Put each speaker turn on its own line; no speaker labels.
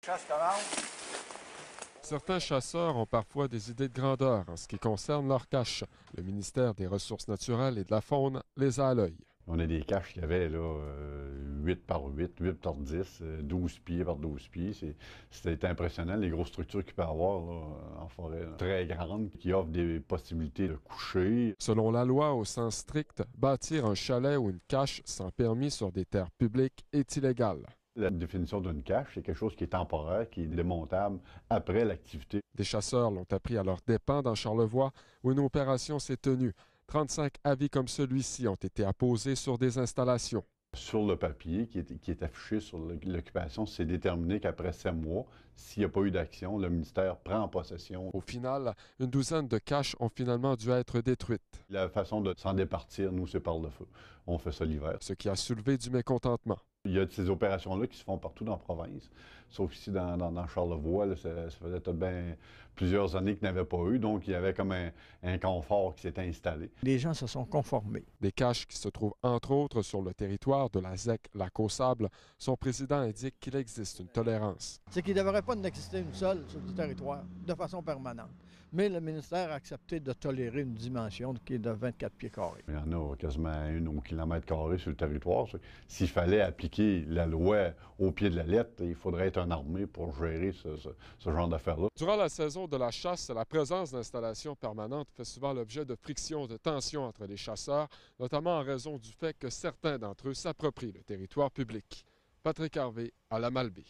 Chasse commence.
Certains chasseurs ont parfois des idées de grandeur en ce qui concerne leur cache. Le ministère des Ressources naturelles et de la Faune les a à l'œil.
On a des caches qui avaient là, 8 par 8, 8 par 10, 12 pieds par 12 pieds. C'était impressionnant, les grosses structures qu'il peut y avoir là, en forêt. Là. Très grandes, qui offrent des possibilités de coucher.
Selon la loi, au sens strict, bâtir un chalet ou une cache sans permis sur des terres publiques est illégal.
La définition d'une cache, c'est quelque chose qui est temporaire, qui est démontable après l'activité.
Des chasseurs l'ont appris à leurs dépens dans Charlevoix, où une opération s'est tenue. 35 avis comme celui-ci ont été apposés sur des installations.
Sur le papier qui est affiché sur l'occupation, c'est déterminé qu'après 7 mois, s'il n'y a pas eu d'action, le ministère prend en possession.
Au final, une douzaine de caches ont finalement dû être détruites.
La façon de s'en départir, nous, c'est par le feu. On fait ça l'hiver.
Ce qui a soulevé du mécontentement.
Il y a ces opérations-là qui se font partout dans la province. Sauf ici, dans Charlevoix, là, ça faisait tout bien plusieurs années qu'il n'y avait pas eu. Donc, il y avait comme un confort qui s'était installé.
Les gens se sont conformés.
Des caches qui se trouvent entre autres sur le territoire de la ZEC Lac-aux-Sables. Son président indique qu'il existe une tolérance.
C'est qu'il ne devrait pas en exister une seule sur le territoire de façon permanente. Mais le ministère a accepté de tolérer une dimension qui est de 24 pieds carrés.
Il y en a quasiment 1 au kilomètre carré sur le territoire. S'il fallait appliquer la loi au pied de la lettre, il faudrait être une armée pour gérer ce genre d'affaires-là.
Durant la saison de la chasse, la présence d'installations permanentes fait souvent l'objet de frictions, de tensions entre les chasseurs, notamment en raison du fait que certains d'entre eux s'approprient le territoire public. Patrick Harvey à la Malbaie.